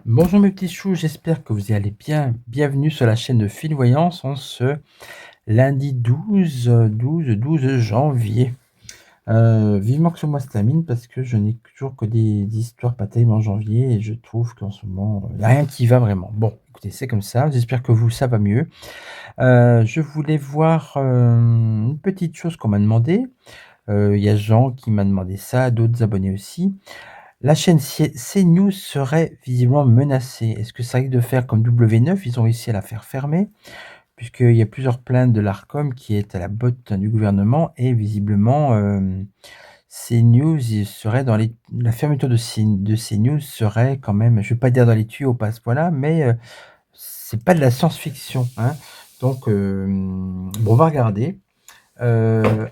Bonjour mes petits choux, j'espère que vous allez bien. Bienvenue sur la chaîne de Fil Voyance en ce lundi 12 janvier. Vivement que ce mois se termine parce que je n'ai toujours que des histoires pas terribles en janvier et je trouve qu'en ce moment, il n'y a rien qui va vraiment. Bon, écoutez, c'est comme ça, j'espère que vous, ça va mieux. Je voulais voir une petite chose qu'on m'a demandé. Il y a Jean qui m'a demandé ça, d'autres abonnés aussi. La chaîne CNews serait visiblement menacée. Est-ce que ça risque de faire comme W9? Ils ont réussi à la faire fermer, puisqu'il y a plusieurs plaintes de l'Arcom qui est à la botte du gouvernement et visiblement CNews il serait dans les... La fermeture de CNews serait quand même, je ne vais pas dire dans les tuyaux pas à ce point-là, mais c'est pas de la science-fiction, hein. Donc bon, on va regarder.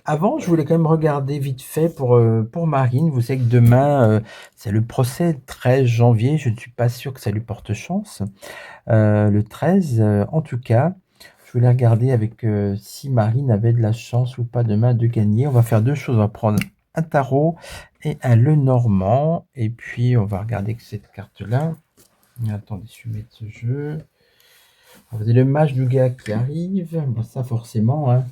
Avant, je voulais quand même regarder vite fait pour Marine. Vous savez que demain, c'est le procès, 13 janvier. Je ne suis pas sûr que ça lui porte chance. Le 13, en tout cas, je voulais regarder avec si Marine avait de la chance ou pas demain de gagner. On va faire deux choses. On va prendre un tarot et un Lenormand. Et puis, on va regarder que cette carte-là. Attendez, je vais mettre ce jeu. Vous avez le mage du gars qui arrive. Bon, ça, forcément, hein.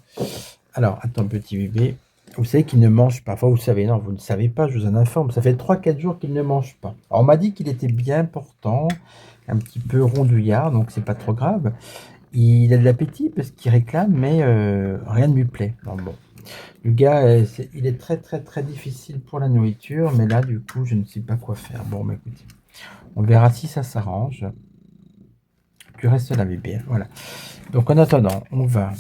Alors, attends, petit bébé. Vous savez qu'il ne mange pas. Enfin, vous savez, non, vous ne savez pas, je vous en informe. Ça fait 3-4 jours qu'il ne mange pas. Alors, on m'a dit qu'il était bien portant, un petit peu rondouillard, donc c'est pas trop grave. Il a de l'appétit parce qu'il réclame, mais rien ne lui plaît. Alors, bon. Le gars, il est très, très, très difficile pour la nourriture, mais là, du coup, je ne sais pas quoi faire. Bon, bah, écoutez, on verra si ça s'arrange. Tu restes là, bébé. Voilà. Donc, en attendant, on va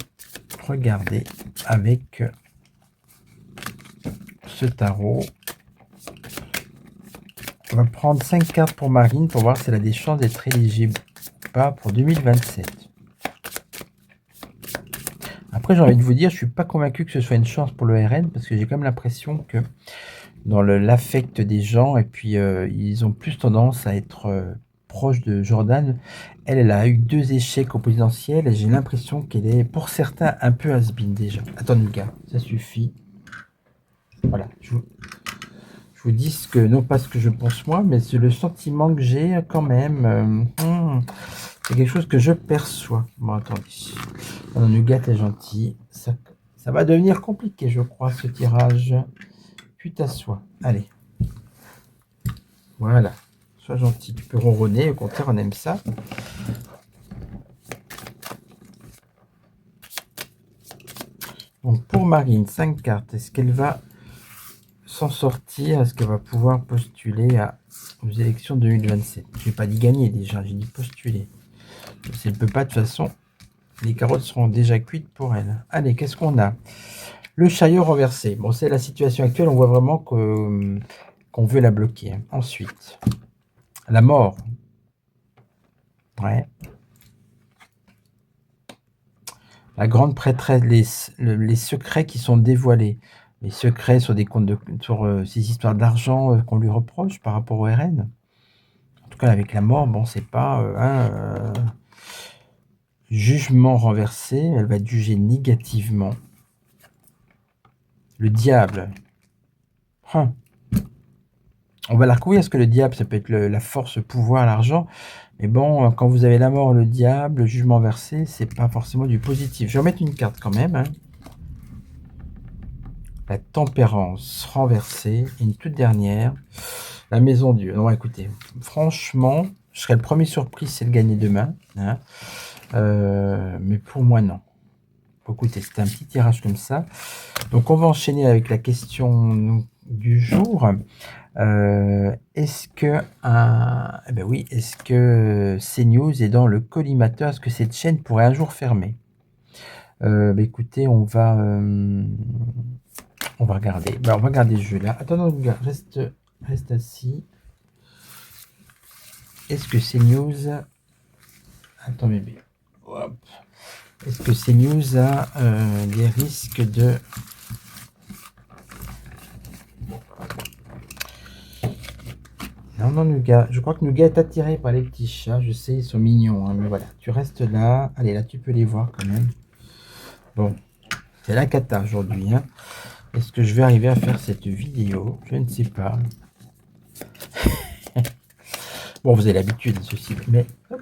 regarder avec ce tarot. On va prendre 5 cartes pour Marine pour voir si elle a des chances d'être éligible ou pas pour 2027. Après, j'ai envie de vous dire, je suis pas convaincu que ce soit une chance pour le RN parce que j'ai quand même l'impression que dans l'affect des gens, et puis ils ont plus tendance à être proches de Jordan. Elle a eu 2 échecs au présidentiel et j'ai l'impression qu'elle est, pour certains, un peu has-been déjà. Attends, gars, ça suffit. Voilà, je vous dis ce que, non pas ce que je pense moi, mais c'est le sentiment que j'ai quand même. C'est quelque chose que je perçois. Bon, attendez. Mon Nougat est gentil. Ça va devenir compliqué, je crois, ce tirage. Puis t'assois. Allez. Voilà. Sois gentil. Tu peux ronronner. Au contraire, on aime ça. Donc, pour Marine, 5 cartes. Est-ce qu'elle va s'en sortir? Est-ce qu'elle va pouvoir postuler aux élections 2027? Je n'ai pas dit gagner déjà. J'ai dit postuler. Si elle ne peut pas, de toute façon, les carottes seront déjà cuites pour elle. Allez, qu'est-ce qu'on a? Le chariot renversé. Bon, c'est la situation actuelle. On voit vraiment qu'on veut la bloquer. Ensuite, la mort. Ouais. La grande prêtresse, les secrets qui sont dévoilés. Les secrets sur des comptes sur ces histoires d'argent qu'on lui reproche par rapport au RN. En tout cas, avec la mort, bon, c'est pas un jugement renversé. Elle va être jugée négativement. Le diable. On va la recouvrir parce que le diable, ça peut être la force, le pouvoir, l'argent. Mais bon, quand vous avez la mort, le diable, le jugement versé, c'est pas forcément du positif. Je vais remettre une carte quand même. Hein. La tempérance renversée. Et une toute dernière. La maison Dieu. Non, écoutez, franchement, je serais le premier surpris si elle gagnait demain. Hein. Mais pour moi, non. Écoutez, c'était un petit tirage comme ça. Donc, on va enchaîner avec la question du jour. Est-ce que eh ben oui, est-ce que CNews est dans le collimateur? Est-ce que cette chaîne pourrait un jour fermer? Écoutez, on va regarder. On va regarder ce jeu-là. Attends, non, gars, reste assis. Est-ce que CNews... Attends, bébé. Hop. Est-ce que CNews a des risques de... Non, Nougat. Je crois que Nougat est attiré par les petits chats. Je sais, ils sont mignons, hein, mais voilà. Tu restes là. Allez, là, tu peux les voir quand même. Bon, c'est la cata aujourd'hui, hein. Est-ce que je vais arriver à faire cette vidéo? Je ne sais pas. Bon, vous avez l'habitude, ceci, mais... Hop.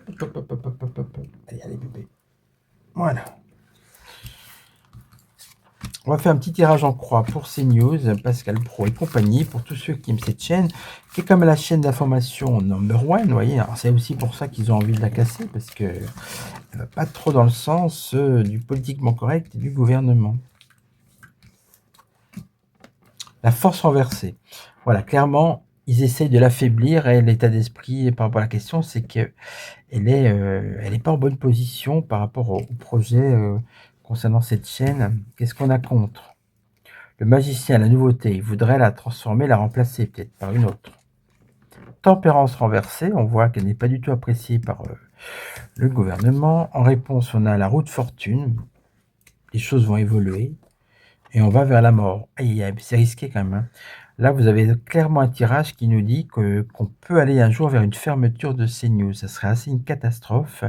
Allez, bébé. Voilà. On va faire un petit tirage en croix pour CNews, Pascal Pro et compagnie, pour tous ceux qui aiment cette chaîne, qui est comme la chaîne d'information number one, vous voyez. Alors c'est aussi pour ça qu'ils ont envie de la casser, parce que elle va pas trop dans le sens du politiquement correct et du gouvernement. La force renversée. Voilà, clairement, ils essayent de l'affaiblir, et l'état d'esprit par rapport à la question, c'est qu'elle est pas en bonne position par rapport au projet concernant cette chaîne. Qu'est-ce qu'on a contre? Le magicien, la nouveauté, il voudrait la transformer, la remplacer peut-être par une autre. Tempérance renversée, on voit qu'elle n'est pas du tout appréciée par le gouvernement. En réponse, on a la roue de fortune. Les choses vont évoluer et on va vers la mort. Aïe, aïe, c'est risqué quand même, hein. Là, vous avez clairement un tirage qui nous dit qu'on peut aller un jour vers une fermeture de CNews. Ça serait assez une catastrophe.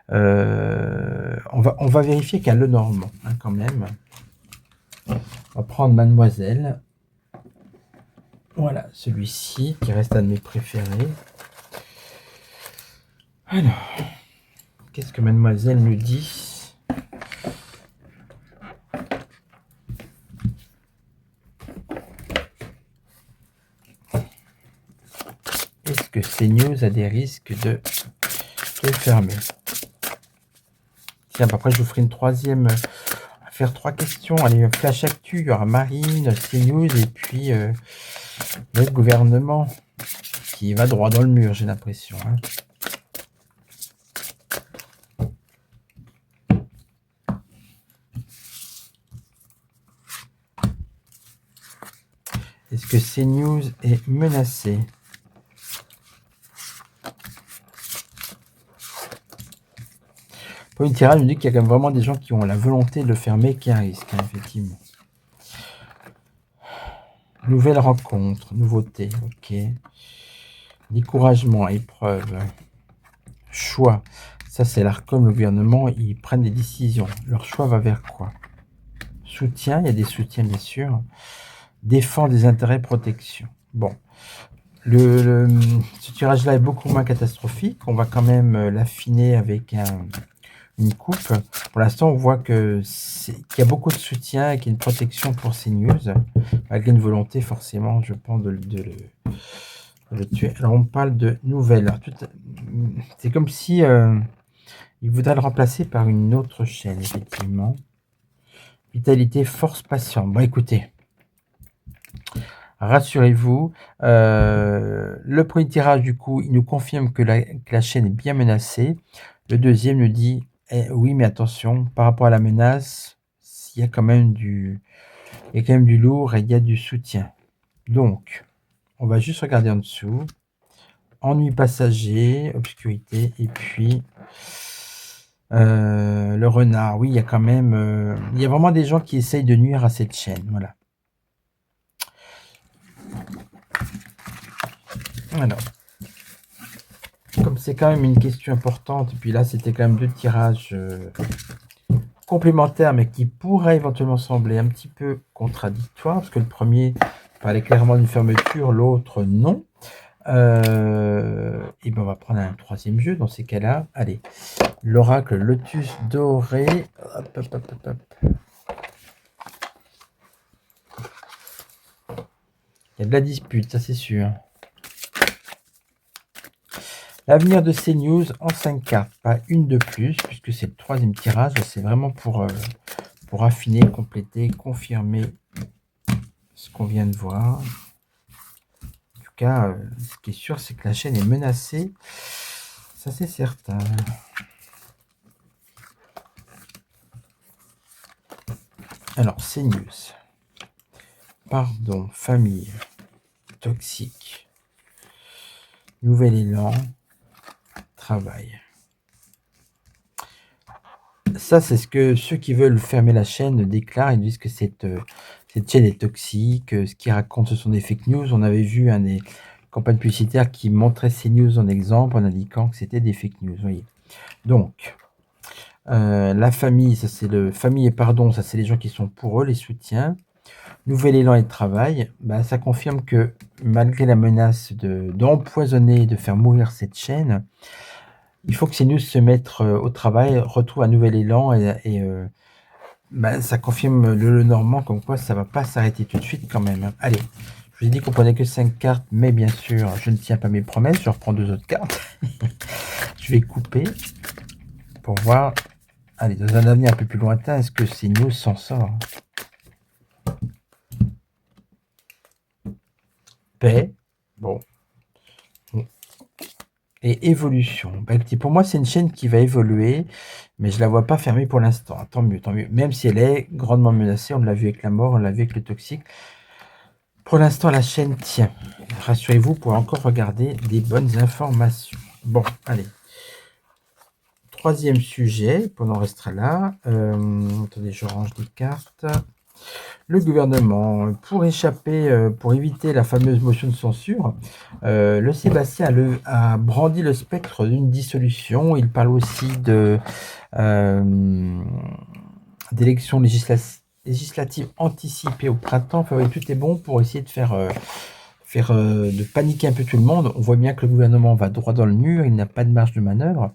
On va vérifier qu'il y a Lenormand, hein, quand même. On va prendre Mademoiselle. Voilà, celui-ci qui reste un de mes préférés. Alors, qu'est-ce que Mademoiselle nous dit? Est-ce que CNews a des risques de fermer? Tiens, après je vous ferai une troisième. On va faire 3 questions. Allez, flash actu, il y aura Marine, CNews et puis le gouvernement qui va droit dans le mur, j'ai l'impression, hein. Est-ce que CNews est menacé? Pour une tirage, nous dit qu'il y a quand même vraiment des gens qui ont la volonté de le fermer, qui est un risque, hein, effectivement. Nouvelle rencontre, nouveauté, ok. Découragement, épreuve, choix. Ça, c'est l'ARCOM, le gouvernement, ils prennent des décisions. Leur choix va vers quoi? Soutien, il y a des soutiens, bien sûr. Défend des intérêts, protection. Bon, ce tirage-là est beaucoup moins catastrophique. On va quand même l'affiner avec une coupe. Pour l'instant, on voit qu'il y a beaucoup de soutien et qu'il y a une protection pour CNews, malgré une volonté, forcément, je pense, de le tuer. Alors, on parle de nouvelles. C'est comme si il voudrait le remplacer par une autre chaîne, effectivement. Vitalité, force, patience. Bon, écoutez, rassurez-vous, le premier tirage, du coup, il nous confirme que la chaîne est bien menacée. Le deuxième nous dit, oui, mais attention, par rapport à la menace, il y a quand même du lourd et il y a du soutien. Donc, on va juste regarder en dessous. Ennui passager, obscurité, et puis le renard. Oui, il y a quand même... il y a vraiment des gens qui essayent de nuire à cette chaîne, voilà. Alors, comme c'est quand même une question importante, et puis là, c'était quand même 2 tirages complémentaires, mais qui pourraient éventuellement sembler un petit peu contradictoires, parce que le premier parlait clairement d'une fermeture, l'autre non. Et ben on va prendre un troisième jeu dans ces cas-là. Allez, l'oracle Lotus doré. Hop. Il y a de la dispute, ça c'est sûr. L'avenir de CNews en 5 cartes, pas une de plus, puisque c'est le troisième tirage. C'est vraiment pour affiner, compléter, confirmer ce qu'on vient de voir. En tout cas, ce qui est sûr, c'est que la chaîne est menacée. Ça, c'est certain. Alors, CNews. Pardon, famille. Toxique. Nouvel élan. Travail. Ça, c'est ce que ceux qui veulent fermer la chaîne déclarent. Ils disent que cette chaîne est toxique. Ce qu'ils racontent, ce sont des fake news. On avait vu des campagnes publicitaires qui montraient ces news en exemple en indiquant que c'était des fake news. Voyez. Donc, la famille, ça c'est le famille et pardon, ça c'est les gens qui sont pour eux, les soutiens. Nouvel élan et travail, bah, ça confirme que malgré la menace d'empoisonner, de faire mourir cette chaîne, il faut que ces news se mettent au travail, retrouvent un nouvel élan et bah, ça confirme le Normand comme quoi ça va pas s'arrêter tout de suite quand même. Hein. Allez, je vous ai dit qu'on prenait que 5 cartes, mais bien sûr, je ne tiens pas mes promesses, je reprends 2 autres cartes. Je vais couper pour voir, allez, dans un avenir un peu plus lointain, est-ce que ces news s'en sort? Paix, bon. Et évolution. Bah, écoutez, pour moi, c'est une chaîne qui va évoluer, mais je la vois pas fermée pour l'instant. Tant mieux, tant mieux. Même si elle est grandement menacée, on l'a vu avec la mort, on l'a vu avec le toxique. Pour l'instant, la chaîne tient. Rassurez-vous, vous pourrez encore regarder des bonnes informations. Bon, allez. Troisième sujet, on en restera là. Attendez, je range les cartes. Le gouvernement, pour échapper, pour éviter la fameuse motion de censure, le Sébastien a brandi le spectre d'une dissolution. Il parle aussi d'élections législatives anticipées au printemps. Enfin, oui, tout est bon pour essayer de de paniquer un peu tout le monde. On voit bien que le gouvernement va droit dans le mur, il n'a pas de marge de manœuvre.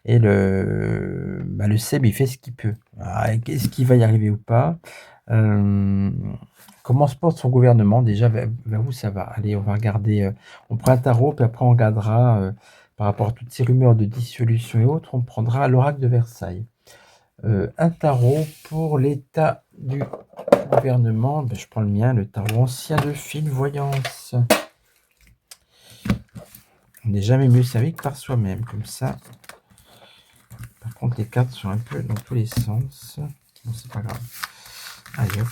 Et le SEB, il fait ce qu'il peut. Est-ce qu'il va y arriver ou pas? Comment se porte son gouvernement? Déjà, vers où ça va? Allez, on va regarder, on prend un tarot, puis après on regardera, par rapport à toutes ces rumeurs de dissolution et autres, on prendra l'oracle de Versailles. Un tarot pour l'état du gouvernement. Ben, je prends le mien, le tarot ancien de Filevoyance. On n'est jamais mieux servi que par soi-même, comme ça. Par contre, les cartes sont un peu dans tous les sens. Bon, c'est pas grave. Allez, hop.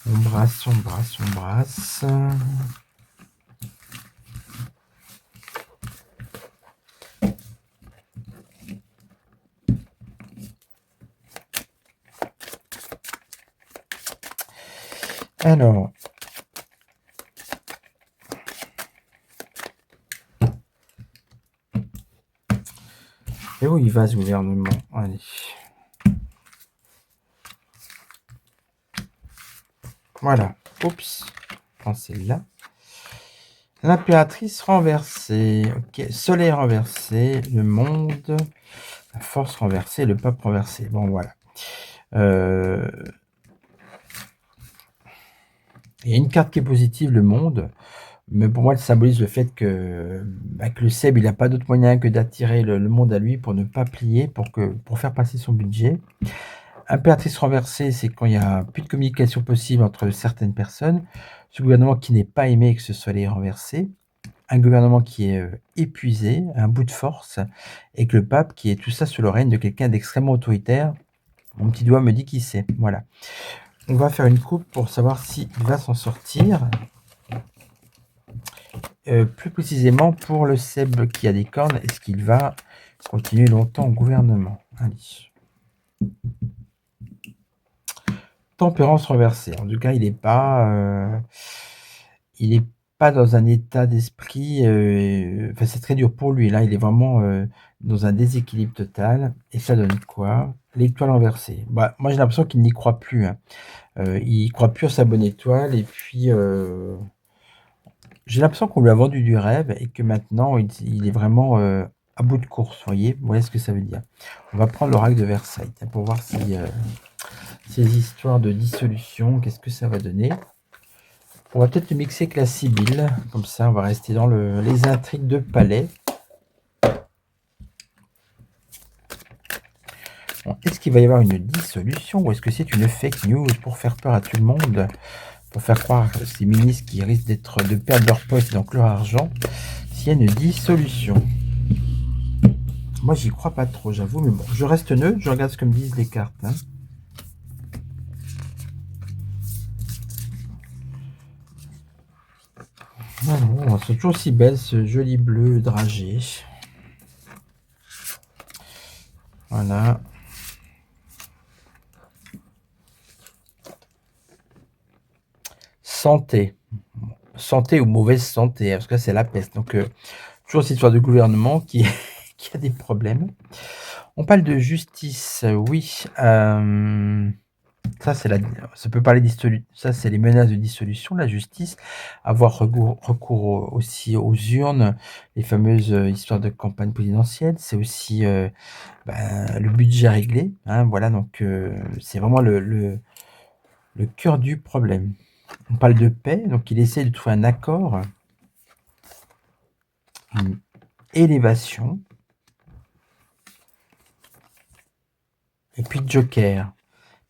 On brasse, on brasse, on brasse. Alors. Et où il va ce gouvernement? Allez. Voilà. Oups. Je prends celle-là. L'impératrice renversée. Ok. Soleil renversé. Le monde. La force renversée. Le pape renversé. Bon, voilà. Il y a une carte qui est positive, le monde. Mais pour moi, elle symbolise le fait que le SEB, il n'a pas d'autre moyen que d'attirer le monde à lui pour ne pas plier, pour faire passer son budget. Impératrice renversée, c'est quand il n'y a plus de communication possible entre certaines personnes. Ce gouvernement qui n'est pas aimé que ce soit les renversés. Un gouvernement qui est épuisé, un bout de force. Et que le pape qui est tout ça sous le règne de quelqu'un d'extrêmement autoritaire. Mon petit doigt me dit qui c'est. Voilà. On va faire une coupe pour savoir s'il va s'en sortir. Plus précisément pour le SEB qui a des cornes, est-ce qu'il va continuer longtemps au gouvernement? Allez. Tempérance renversée. En tout cas, il n'est pas dans un état d'esprit. Enfin, c'est très dur pour lui. Là, il est vraiment dans un déséquilibre total. Et ça donne quoi? L'étoile renversée. Bah, moi, j'ai l'impression qu'il n'y croit plus. Hein. Il croit plus à sa bonne étoile. Et puis, j'ai l'impression qu'on lui a vendu du rêve et que maintenant, il est vraiment à bout de course. Vous voyez ce que ça veut dire. On va prendre l'oracle de Versailles pour voir si ces histoires de dissolution, qu'est-ce que ça va donner. On va peut-être le mixer avec la Sibylle. Comme ça, on va rester dans les intrigues de palais. Bon, est-ce qu'il va y avoir une dissolution ou est-ce que c'est une fake news pour faire peur à tout le monde? Pour faire croire que ces ministres qui risquent de perdre leur poste et donc leur argent, s'il y a une dissolution. Moi, j'y crois pas trop, j'avoue, mais bon, je reste neutre, je regarde ce que me disent les cartes. Hein. Non, non, c'est toujours aussi belle, ce joli bleu dragé. Voilà. Santé. Santé ou mauvaise santé, parce que c'est la peste. Donc, toujours cette histoire de gouvernement qui qui a des problèmes. On parle de justice, oui, ça c'est la ça peut parler ça c'est les menaces de dissolution, la justice, avoir recours aussi aux urnes, les fameuses, histoires de campagne présidentielle. C'est aussi, le budget réglé, hein, voilà donc c'est vraiment le cœur du problème. On parle de paix, donc il essaie de trouver un accord, une élévation et puis joker.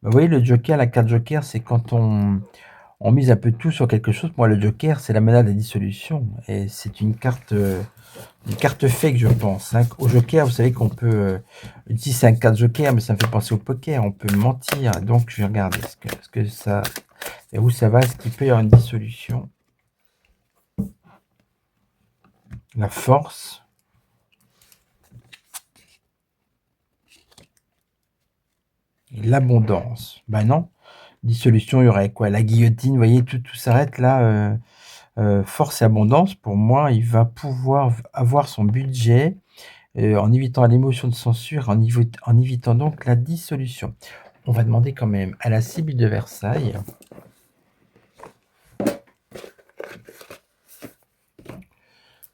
Vous voyez le joker, la carte joker, c'est quand on mise un peu tout sur quelque chose. Moi, le joker, c'est la menace de la dissolution et c'est une carte fake, je pense, hein. Au joker, vous savez qu'on peut, ici c'est un carte joker, mais ça me fait penser au poker, on peut mentir. Donc je vais regarder ce que ça et où ça va, est-ce qu'il peut y avoir une dissolution? La force. Et l'abondance. Bah non, dissolution, il y aurait quoi? La guillotine, vous voyez, tout s'arrête là, force et abondance, pour moi, il va pouvoir avoir son budget, en évitant l'émotion de censure, en évitant donc la dissolution. On va demander quand même à la Sibylle de Versailles.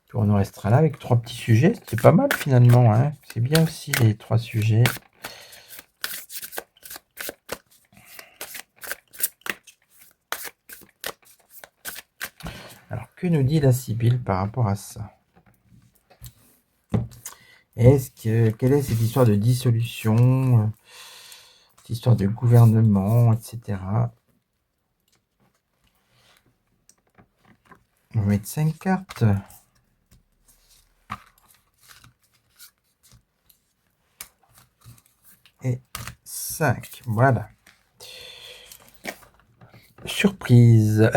Puis on en restera là avec 3 petits sujets. C'est pas mal finalement, hein. C'est bien aussi les 3 sujets. Alors, que nous dit la Sibylle par rapport à ça? Quelle est cette histoire de dissolution, cette histoire de gouvernement, etc. On va mettre 5 cartes. Et 5, voilà. Surprise.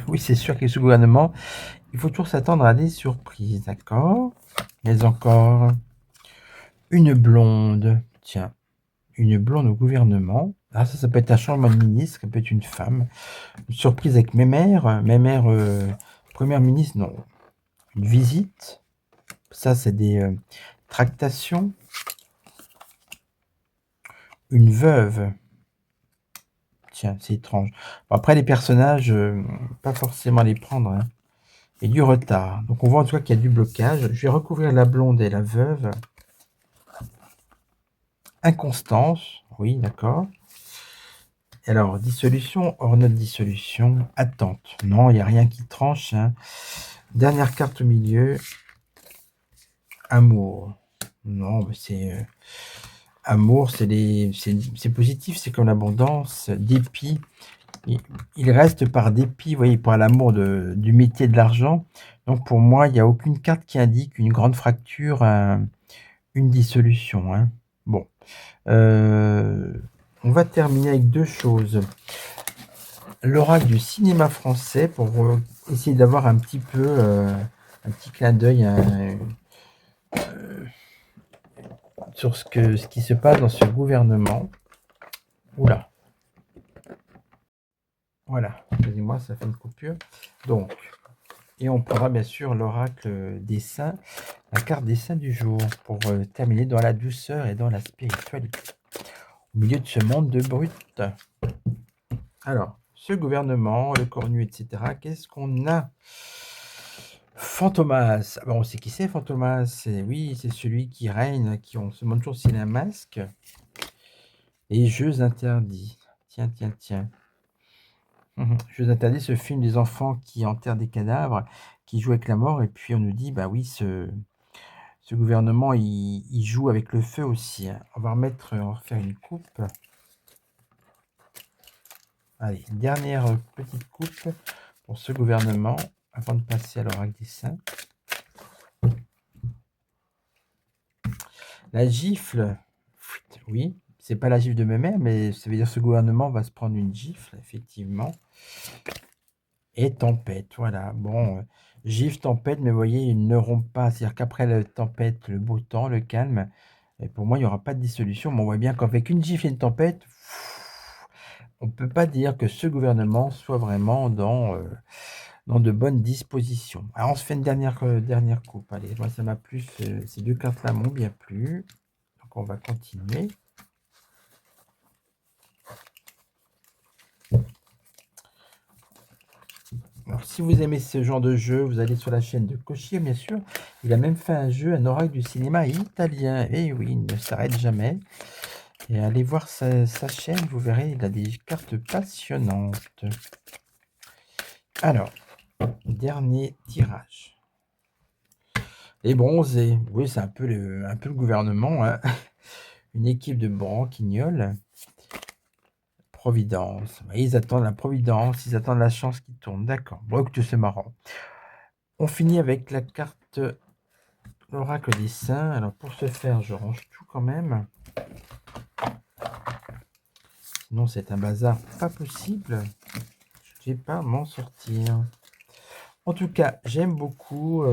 Oui, c'est sûr que ce gouvernement, il faut toujours s'attendre à des surprises, d'accord? Mais encore une blonde. Tiens, une blonde au gouvernement. Ah, ça peut être un changement de ministre, ça peut être une femme. Une surprise avec mes mères, première ministre, non. Une visite. Ça, c'est des tractations. Une veuve. Tiens, c'est étrange. Bon, après, les personnages, pas forcément les prendre, hein. Et du retard. Donc, on voit en tout cas qu'il y a du blocage. Je vais recouvrir la blonde et la veuve. Inconstance. Oui, d'accord. Alors, dissolution, hors note dissolution. Attente. Non, il n'y a rien qui tranche, hein. Dernière carte au milieu. Amour. Non, mais c'est... amour, c'est positif, c'est comme l'abondance. Dépit. Il reste par dépit, vous voyez, par l'amour du métier de l'argent. Donc pour moi, il n'y a aucune carte qui indique une grande fracture, une dissolution, hein. Bon, on va terminer avec 2 choses. L'oracle du cinéma français pour, essayer d'avoir un petit peu, un petit clin d'œil, sur ce qui se passe dans ce gouvernement. Oula. Voilà, excusez-moi, ça fait une coupure. Donc, et on prendra bien sûr l'oracle des saints, la carte des saints du jour, pour terminer dans la douceur et dans la spiritualité, au milieu de ce monde de brutes. Alors, ce gouvernement, le cornu, etc., qu'est-ce qu'on a? Fantomas. Ah ben, on sait qui c'est, Fantomas. Oui, c'est celui qui règne, on se demande toujours s'il a un masque. Et Jeux interdits. Tiens, tiens, tiens. Jeux interdits, ce film des enfants qui enterrent des cadavres, qui jouent avec la mort, et puis on nous dit, bah oui, ce gouvernement, il joue avec le feu aussi, hein. On va faire une coupe. Allez, dernière petite coupe pour ce gouvernement, avant de passer à l'oracle des saints. La gifle, oui, c'est pas la gifle de mes mères, mais ça veut dire que ce gouvernement va se prendre une gifle, effectivement. Et tempête, voilà. Bon, Gifle, tempête, mais vous voyez, ils ne rompent pas. C'est-à-dire qu'après la tempête, le beau temps, le calme, et pour moi, il n'y aura pas de dissolution. Mais on voit bien qu'avec une gifle et une tempête, on ne peut pas dire que ce gouvernement soit vraiment dans de bonnes dispositions. Alors, on se fait une dernière coupe. Allez, moi, ça m'a plu. Ces deux cartes-là m'ont bien plu. Donc, on va continuer. Alors, si vous aimez ce genre de jeu, vous allez sur la chaîne de Koshir, bien sûr. Il a même fait un jeu, un oracle du cinéma italien. Et oui, il ne s'arrête jamais. Et allez voir sa chaîne, vous verrez, il a des cartes passionnantes. Alors, dernier tirage. Les bronzés. Oui, c'est un peu le gouvernement. Hein. Une équipe de branquignoles. Providence. Ils attendent la providence, ils attendent la chance qui tourne. D'accord. Bon, écoutez, c'est marrant. On finit avec la carte l'oracle des saints. Alors, pour ce faire, je range tout quand même. Sinon, c'est un bazar pas possible. Je ne vais pas m'en sortir. En tout cas, j'aime beaucoup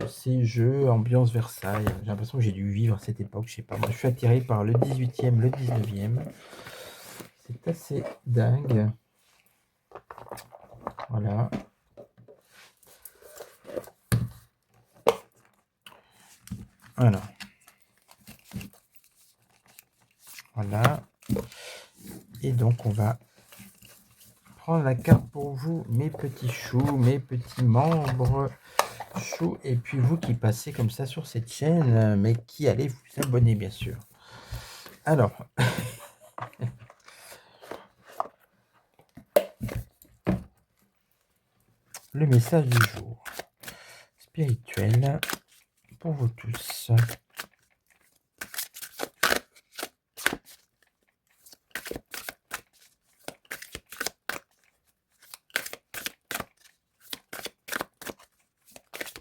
ces jeux ambiance Versailles. J'ai l'impression que j'ai dû vivre à cette époque. Je sais pas. Moi, je suis attiré par le 18e, le 19e. C'est assez dingue. Voilà. Voilà. Voilà. Et donc, on va prendre la carte pour vous, mes petits choux, mes petits membres choux. Et puis, vous qui passez comme ça sur cette chaîne, mais qui allez vous abonner, bien sûr. Alors... Le message du jour spirituel pour vous tous.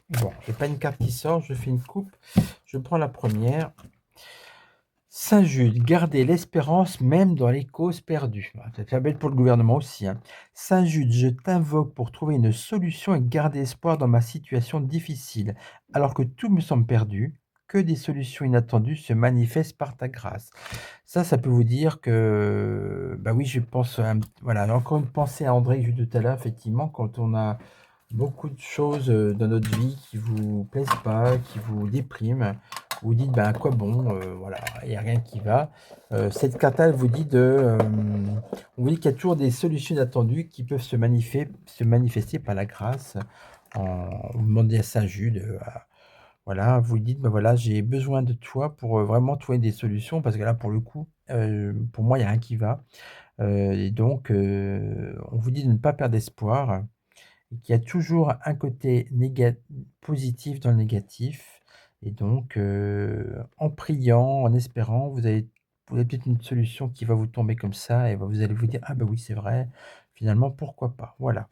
Bon, je n'ai pas une carte qui sort, je fais une coupe. Je prends la première. Saint Jude, gardez l'espérance même dans les causes perdues. C'est très bête pour le gouvernement aussi. Hein. Saint Jude, je t'invoque pour trouver une solution et garder espoir dans ma situation difficile. Alors que tout me semble perdu, que des solutions inattendues se manifestent par ta grâce. Ça peut vous dire que, bah oui, je pense, voilà, encore une pensée à André que j'ai eu tout à l'heure, effectivement, quand on a beaucoup de choses dans notre vie qui vous plaisent pas, qui vous dépriment, vous dites, ben à quoi bon, voilà, il n'y a rien qui va. Cette carte-là, elle vous dit on vous dit qu'il y a toujours des solutions inattendues qui peuvent se manifester par la grâce. Vous demandez à Saint Jude, voilà, vous lui dites, ben voilà, j'ai besoin de toi pour vraiment trouver des solutions, parce que là, pour le coup, pour moi, il n'y a rien qui va. Et donc, on vous dit de ne pas perdre espoir, et qu'il y a toujours un côté positif dans le négatif. Et donc, en priant, en espérant, vous avez peut-être une solution qui va vous tomber comme ça, et vous allez vous dire, ah ben oui, c'est vrai, finalement, pourquoi pas. Voilà.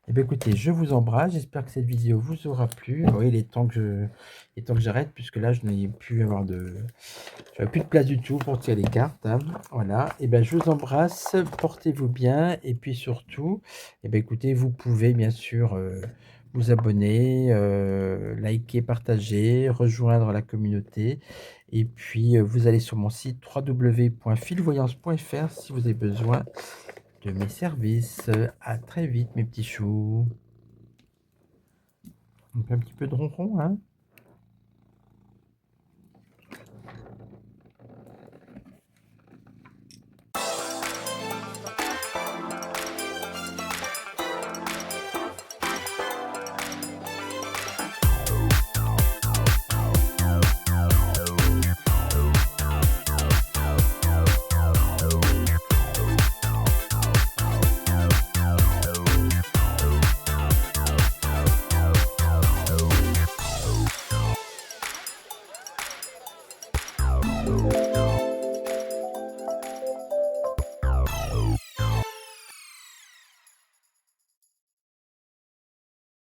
Eh bien, écoutez, je vous embrasse. J'espère que cette vidéo vous aura plu. Oui, il est temps que j'arrête, puisque là, je n'ai plus j'avais plus de place du tout pour tirer les cartes. Hein. Voilà. Et bien, je vous embrasse. Portez-vous bien. Et puis surtout, eh bien, écoutez, vous pouvez bien sûr vous abonner, liker, partager, rejoindre la communauté. Et puis, vous allez sur mon site www.filvoyance.fr si vous avez besoin de mes services. À très vite, mes petits choux. On fait un petit peu de ronron, hein.